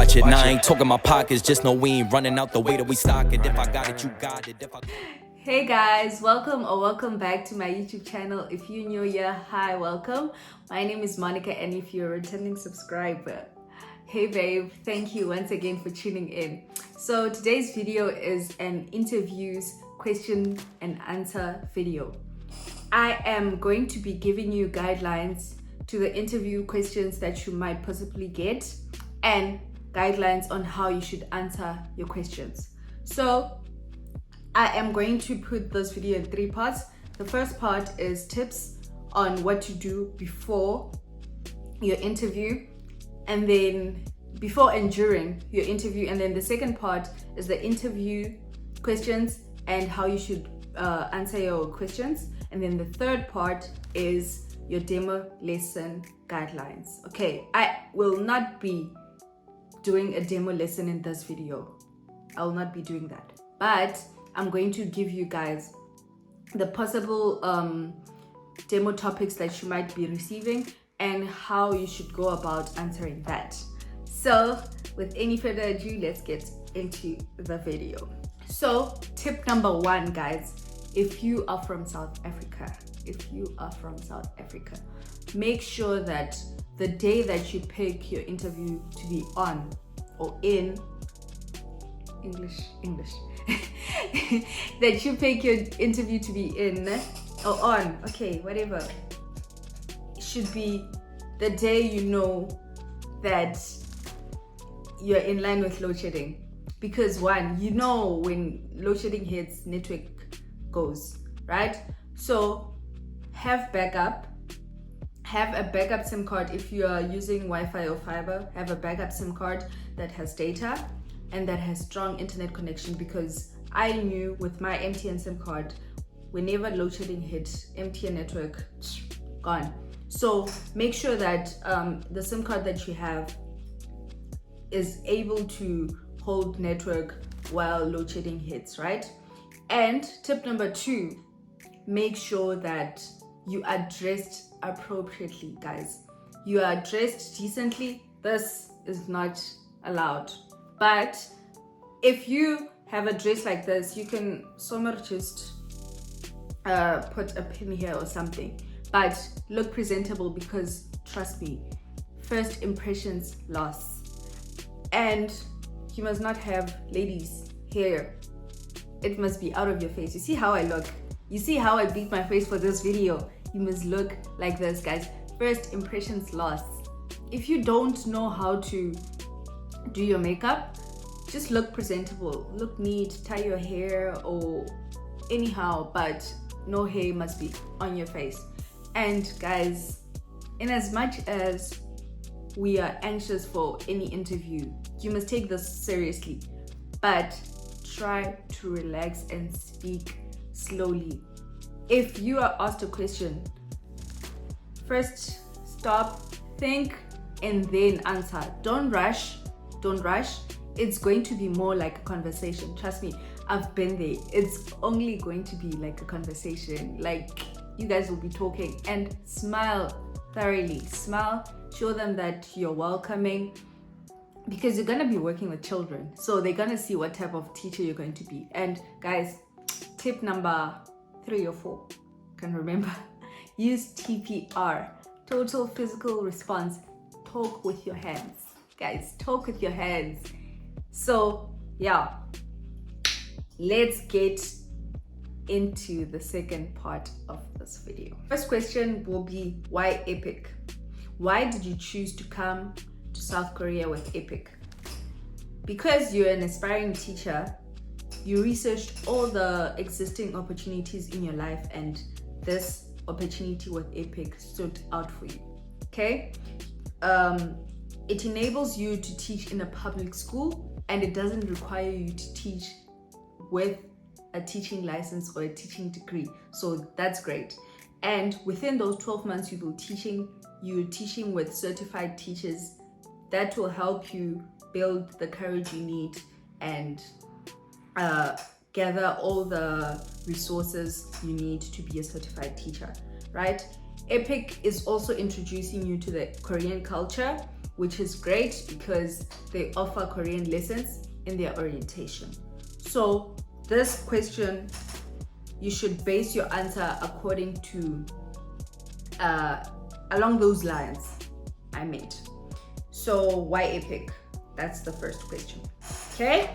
watch it. Now I ain't talking my pockets, just know we ain't running out the way that we stock it. If I got it, you got it. Hey guys, welcome back to my YouTube channel. If you're new here, hi, welcome. My name is Monica, and if you're a returning subscriber, hey babe, thank you once again for tuning in. So today's video is an interviews question and answer video. I am going to be giving you guidelines to the interview questions that you might possibly get and guidelines on how you should answer your questions. So I am going to put this video in 3 parts. The first part is tips on what to do before your interview, and then before and during your interview, and then the second part is the interview questions and how you should answer your questions, and then the third part is your demo lesson guidelines. Okay, I will not be doing a demo lesson in this video. I will not be doing that, but I'm going to give you guys the possible demo topics that you might be receiving and how you should go about answering that. So with any further ado, let's get into the video. So tip number 1, guys, if you are from South Africa, make sure that the day that you pick your interview to be on or in English that you pick your interview to be in or on, okay, whatever, it should be the day you know that you're in line with load shedding. Because one, you know when load shedding hits, network goes, right? So have a backup SIM card. If you are using Wi-Fi or fiber, have a backup SIM card that has data and that has strong internet connection, because I knew with my MTN SIM card, whenever load shedding hit, MTN network gone. So make sure that the SIM card that you have is able to hold network while load shedding hits, right? And tip number 2, make sure that you are dressed appropriately, guys. You are dressed decently. This is not allowed. But if you have a dress like this, you can somewhere just put a pin here or something, but look presentable, because trust me, first impressions last. And you must not have ladies' hair. It must be out of your face. You see how I look? You see how I beat my face for this video? You must look like this, guys. First impressions last. If you don't know how to do your makeup, just look presentable, look neat, tie your hair or anyhow, but no hair must be on your face. And guys, in as much as we are anxious for any interview, you must take this seriously, but try to relax and speak slowly. If you are asked a question, first stop, think, and then answer. Don't rush. It's going to be more like a conversation. Trust me, I've been there. It's only going to be like a conversation. Like, you guys will be talking, and smile thoroughly. Smile, show them that you're welcoming, because you're going to be working with children. So they're going to see what type of teacher you're going to be. And guys, tip number 3 or 4, can remember, use TPR, total physical response. Talk with your hands. Guys, talk with your hands. So yeah, let's get into the second part of this video. First question will be, why EPIK? Why did you choose to come to South Korea with EPIK? Because you're an aspiring teacher, you researched all the existing opportunities in your life, and this opportunity with EPIK stood out for you. Okay? It enables you to teach in a public school, and it doesn't require you to teach with a teaching license or a teaching degree. So that's great. And within those 12 months you're teaching with certified teachers that will help you build the courage you need and gather all the resources you need to be a certified teacher, right? EPIK is also introducing you to the Korean culture which is great because they offer Korean lessons in their orientation. So this question, you should base your answer according to along those lines I made. So why EPIK? That's the first question. Okay.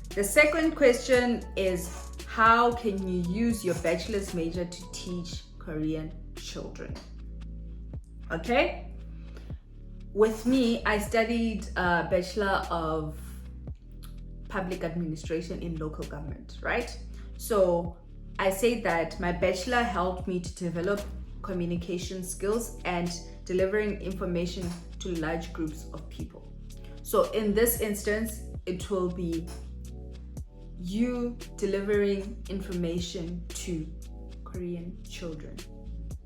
The second question is, how can you use your bachelor's major to teach Korean children? Okay. With me, I studied a Bachelor of Public Administration in Local Government, right? So I say that my bachelor helped me to develop communication skills and delivering information to large groups of people. So in this instance, it will be you delivering information to Korean children.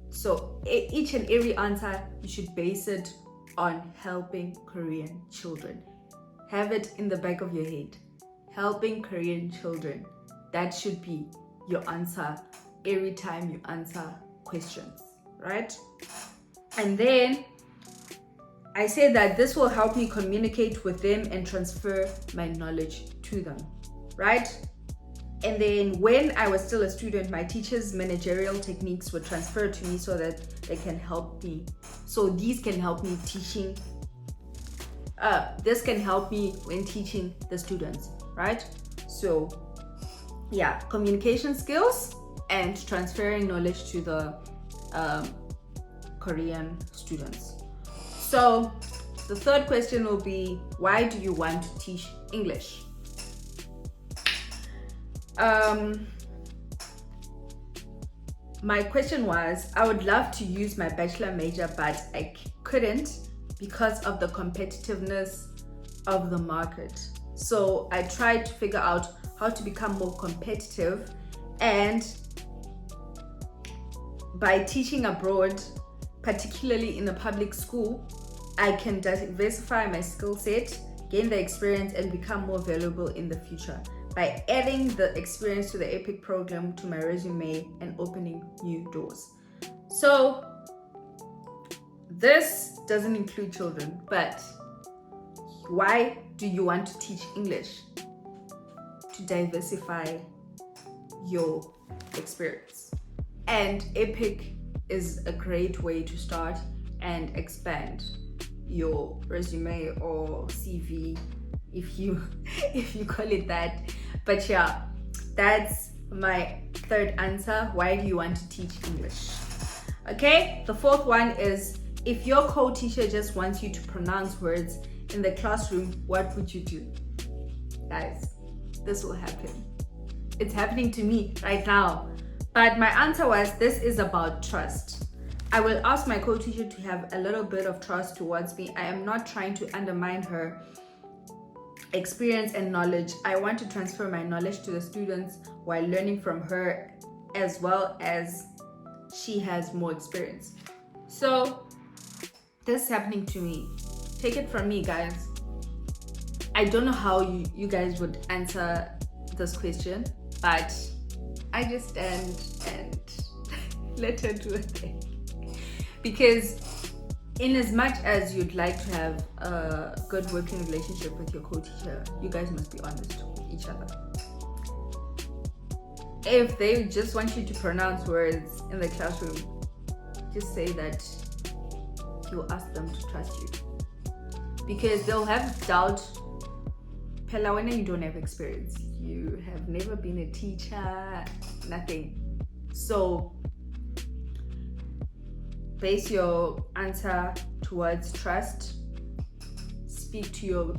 So each and every answer, you should base it on helping Korean children. Have it in the back of your head. Helping Korean children. That should be your answer every time you answer questions, right? And then I say that this will help me communicate with them and transfer my knowledge to them, right? And then when I was still a student, my teachers' managerial techniques were transferred to me so that they can help me. So these can help me teaching. This can help me when teaching the students, right? So yeah, communication skills and transferring knowledge to the Korean students. So the third question will be, why do you want to teach English? My question was, I would love to use my bachelor major, but I couldn't because of the competitiveness of the market. So I tried to figure out how to become more competitive, and by teaching abroad, particularly in a public school, I can diversify my skill set, gain the experience, and become more valuable in the future by adding the experience to the EPIK program to my resume and opening new doors. So this doesn't include children, but why do you want to teach English? To diversify your experience. And EPIK is a great way to start and expand your resume or CV, if you call it that. But yeah, that's my third answer. Why do you want to teach English? Okay, the fourth one is, if your co-teacher just wants you to pronounce words in the classroom, what would you do? Guys, this will happen. It's happening to me right now. But my answer was, this is about trust. I will ask my co-teacher to have a little bit of trust towards me. I am not trying to undermine her experience and knowledge. I want to transfer my knowledge to the students while learning from her, as well as she has more experience. So this is happening to me. Take it from me, guys. I don't know how you guys would answer this question, but I just stand and let her do her thing. Because in as much as you'd like to have a good working relationship with your co-teacher, you guys must be honest with each other. If they just want you to pronounce words in the classroom, just say that you ask them to trust you. Because they'll have doubt. Pela, when you don't have experience, you have never been a teacher, nothing. So base your answer towards trust. Speak to your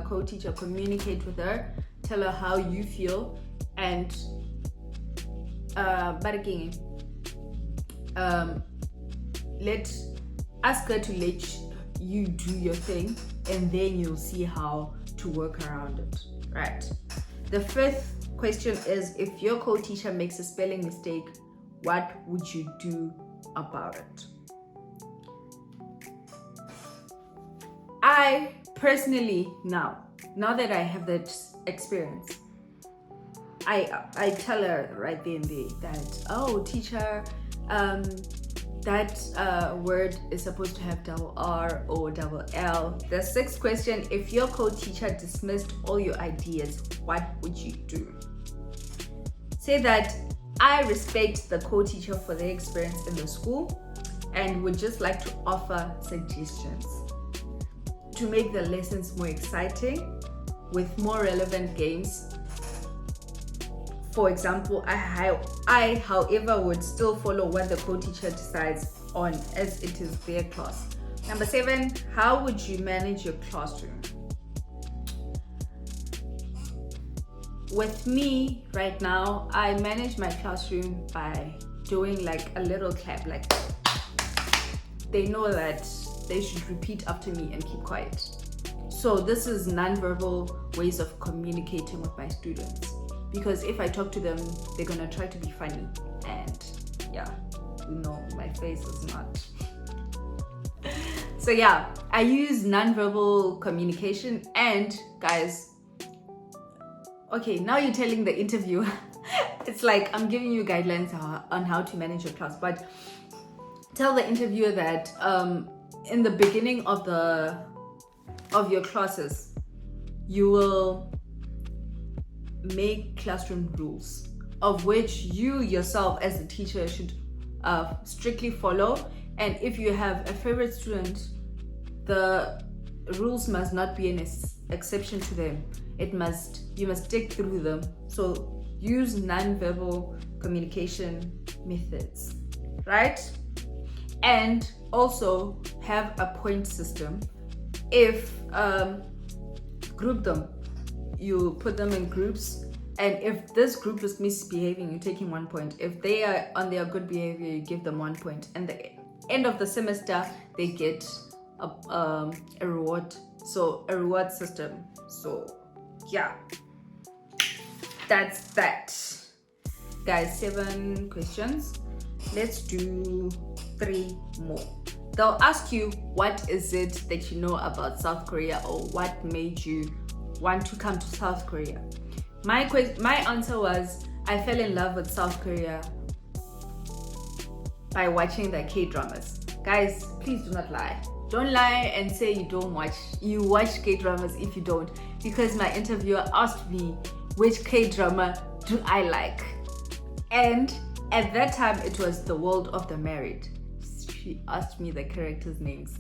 co-teacher, communicate with her, tell her how you feel, and ask her to let you do your thing, and then you'll see how to work around it, right? The fifth question is, if your co-teacher makes a spelling mistake, what would you do about it? I personally, now that I have that experience, I tell her right there and there that, oh, teacher, that word is supposed to have double R or double L. The sixth question, if your co-teacher dismissed all your ideas, what would you do? Say that I respect the co-teacher for their experience in the school and would just like to offer suggestions to make the lessons more exciting with more relevant games. For example, I however would still follow what the co-teacher decides on as it is their class. Number 7, how would you manage your classroom? With me right now, I manage my classroom by doing like a little clap, like they know that they should repeat after me and keep quiet. So this is non-verbal ways of communicating with my students, because if I talk to them, they're gonna try to be funny, and yeah, no, my face is not. So yeah, I use non-verbal communication. And guys, okay, now you're telling the interviewer it's like I'm giving you guidelines on how to manage your class, but tell the interviewer that in the beginning of your classes, you will make classroom rules of which you yourself as the teacher should strictly follow. And if you have a favorite student, the rules must not be an exception to them. You must stick through them. So use non-verbal communication methods, right? And also have a point system. If group them, you put them in groups, and if this group is misbehaving, you're taking 1 point. If they are on their good behavior, you give them 1 point. And the end of the semester, they get a reward. So a reward system. So yeah, that's that, guys. 7 questions. Let's do 3 more. They'll ask you, what is it that you know about South Korea, or what made you want to come to South Korea? My answer was, I fell in love with South Korea by watching the K-dramas. Guys, please do not lie. Don't lie and say you watch K-dramas if you don't, because my interviewer asked me which K-drama do I like, and at that time it was The World of the Married. She asked me the characters' names.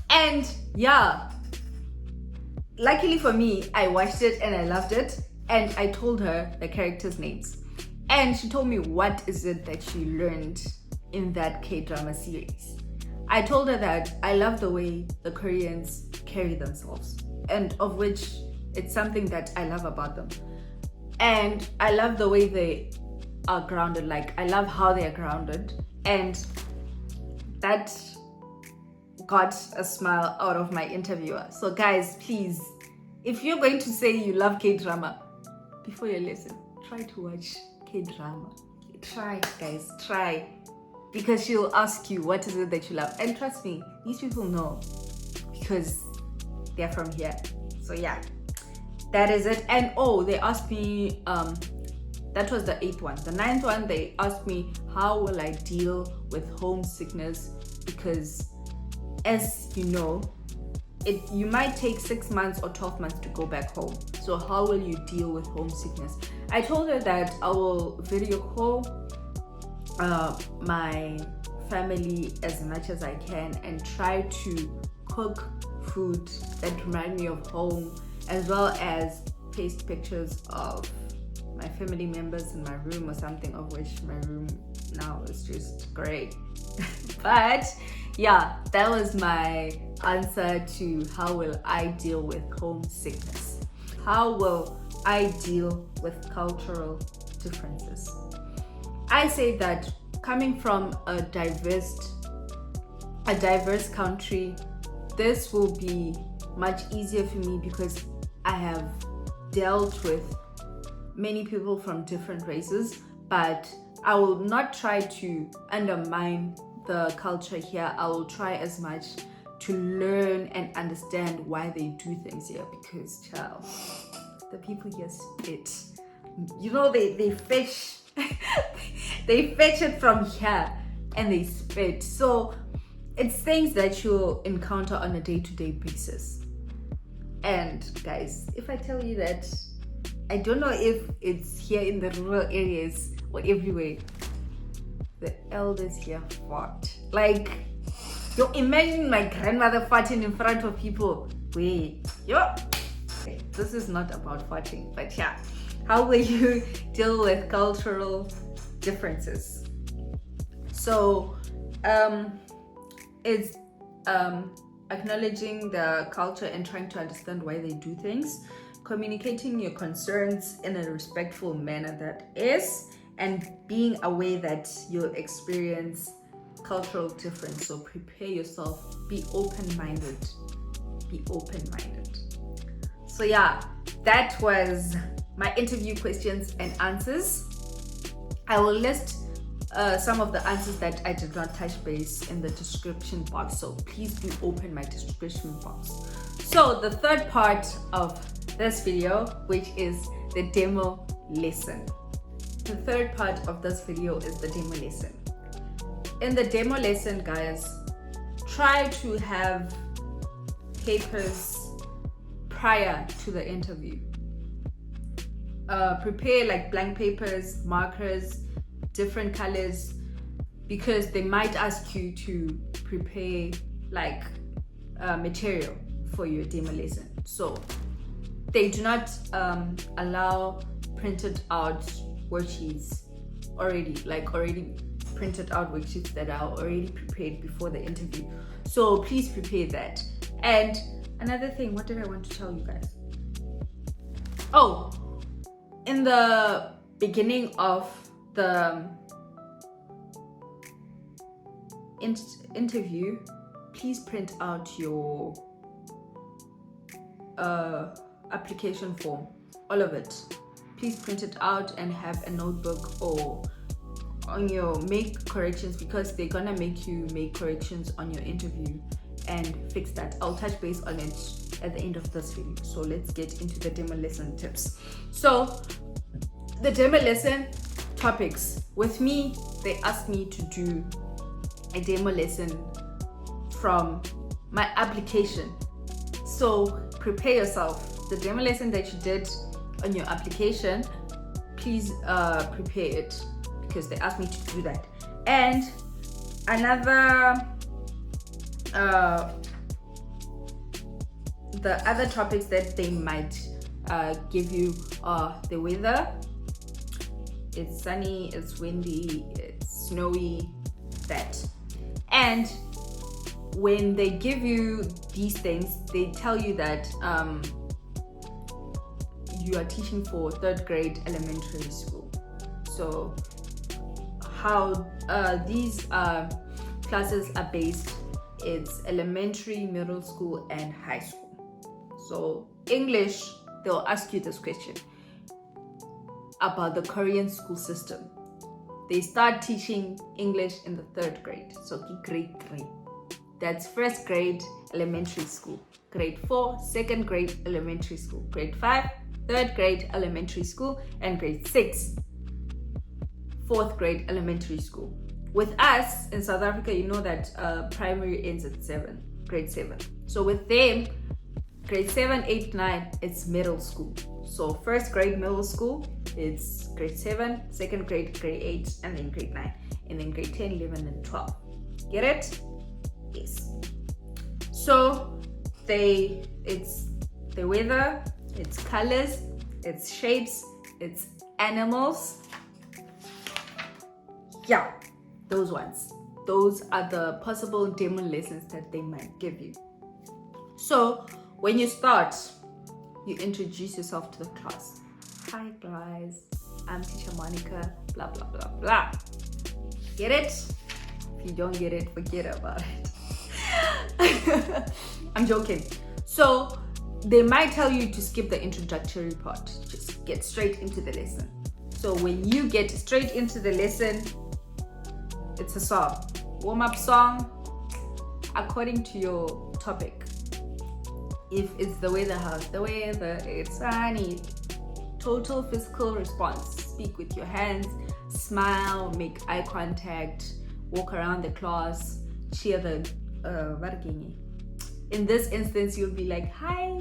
And yeah, luckily for me, I watched it and I loved it, and I told her the characters' names, and she told me what is it that she learned in that K-drama series. I told her that I love the way the Koreans carry themselves, and of which it's something that I love about them. And I love the way they are grounded. Like, I love how they are grounded, and that got a smile out of my interviewer. So guys, please, if you're going to say you love K-drama, before your lesson, try to watch K-drama. Try, guys, try. Because she'll ask you, what is it that you love? And trust me, these people know, because they're from here. So yeah, that is it. And oh, they asked me, that was the 8th one. The 9th one, they asked me, how will I deal with homesickness? Because as you know, you might take 6 months or 12 months to go back home. So how will you deal with homesickness? I told her that I will video call my family as much as I can and try to cook food that remind me of home, as well as paste pictures of my family members in my room or something, of which my room now is just great. But yeah, that was my answer to how will I deal with homesickness. How will I deal with cultural differences? I say that coming from a diverse country, this will be much easier for me because I have dealt with many people from different races, but I will not try to undermine the culture here. I will try as much to learn and understand why they do things here, because child, the people here spit. You know, they fish They fetch it from here and they spit. So it's things that you'll encounter on a day-to-day basis. And guys, if I tell you that, I don't know if it's here in the rural areas or everywhere, the elders here fart. Like, you imagine my grandmother farting in front of people. Wait, yo. This is not about farting, but yeah. How will you deal with cultural differences? So, it's acknowledging the culture and trying to understand why they do things, communicating your concerns in a respectful manner, that is, and being aware that you'll experience cultural difference. So prepare yourself, be open-minded. So yeah, that was my interview questions and answers. I will list some of the answers that I did not touch base in the description box, so please do open my description box. So the third part of this video, which is the demo lesson. The third part of this video is the demo lesson. In the demo lesson, guys, try to have papers prior to the interview. Prepare like blank papers, markers, different colors, because they might ask you to prepare like material for your demo lesson. So they do not allow printed out worksheets already printed out worksheets that are already prepared before the interview. So please prepare that. And another thing, what did I want to tell you guys? Oh, in the beginning of the interview, please print out your application form, all of it. Please print it out and have a notebook or on your make corrections, because they're gonna make you make corrections on your interview and fix that. I'll touch base on it at the end of this video. So let's get into the demo lesson tips. So the demo lesson topics, with me, they asked me to do a demo lesson from my application. So prepare yourself. The demo lesson that you did on your application, please prepare it, because they asked me to do that. And another the other topics that they might give you are the weather. It's sunny, it's windy, it's snowy, that. And when they give you these things, they tell you that you are teaching for 3rd grade elementary school. So how these classes are based, it's elementary, middle school, and high school. So English, they'll ask you this question about the Korean school system. They start teaching English in the 3rd grade, so grade 3. That's 1st grade elementary school. Grade 4, 2nd grade elementary school. Grade 5, 3rd grade elementary school. And grade 6, 4th grade elementary school. With us in South Africa, you know that primary ends at grade 7. So with them, grade 7, 8, 9, it's middle school. So 1st grade middle school, it's grade 7, 2nd grade, grade 8, and then grade 9. And then grade 10, 11, and 12. Get it? Yes. So it's the weather, it's colors, it's shapes, it's animals. Yeah, those ones. Those are the possible demo lessons that they might give you. So when you start, you introduce yourself to the class. Hi guys, I'm teacher Monica, blah blah blah blah. Get it? If you don't get it, forget about it. I'm joking. So they might tell you to skip the introductory part, just get straight into the lesson. So when you get straight into the lesson, it's a song, warm-up song according to your topic. If it's the weather house, the weather, it's sunny, total physical response. Speak with your hands, smile, make eye contact, walk around the class, cheer the in this instance you'll be like, hi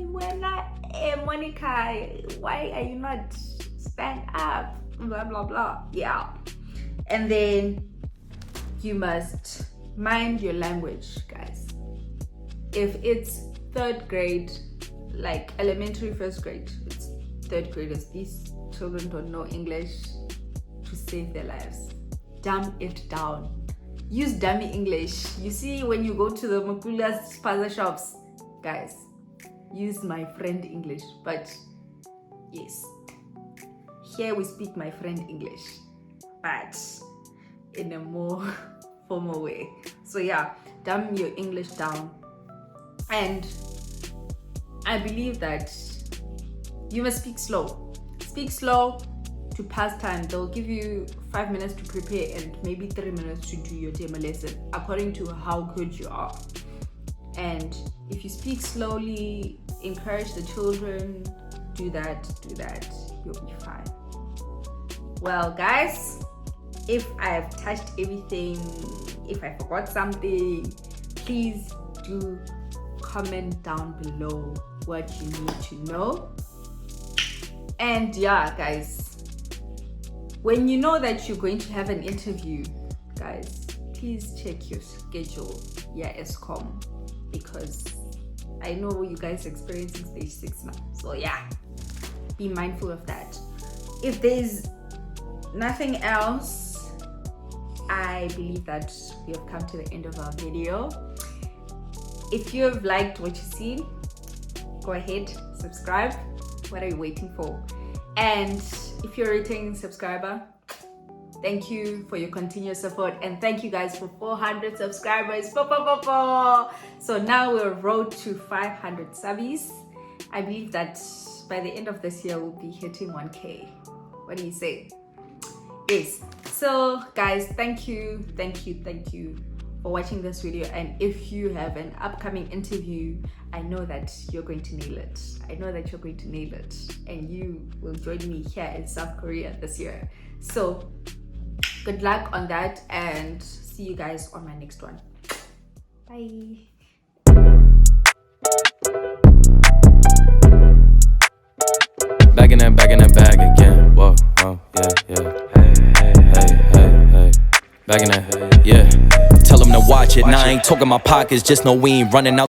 Monica, why are you not stand up, blah blah blah. Yeah. And then you must mind your language, guys. If it's third grade, like elementary, first grade, it's third graders, these children don't know English to save their lives. Dumb it down. Use dummy English. You see, when you go to the Makula's spaza shops, guys, use my friend English. But yes, here we speak my friend English, but in a more formal way. So yeah, dumb your English down. And I believe that you must speak slow. Speak slow to pass time. They'll give you 5 minutes to prepare and maybe 3 minutes to do your demo lesson according to how good you are. And if you speak slowly, encourage the children, do that, you'll be fine. Well guys, if I have touched everything, if I forgot something, please do comment down below what you need to know. And yeah guys, when you know that you're going to have an interview, guys, please check your schedule, ESCOM, because I know you guys are experiencing stage 6 now. So yeah, be mindful of that. If there's nothing else, I believe that we have come to the end of our video. If you have liked what you've seen, go ahead, subscribe. What are you waiting for? And if you're a returning subscriber, thank you for your continuous support, and thank you guys for 400 subscribers. So now we're road to 500 subbies. I believe that by the end of this year we'll be hitting 1K. What do you say? Yes. So guys, thank you for watching this video. And if you have an upcoming interview, I know that you're going to nail it. And you will join me here in South Korea this year. So good luck on that, and see you guys on my next one. Bye. Back in that bag again. Whoa, yeah. Hey. Back in that, yeah. Tell them to watch it. Now I ain't talking my pockets, just know we ain't running out.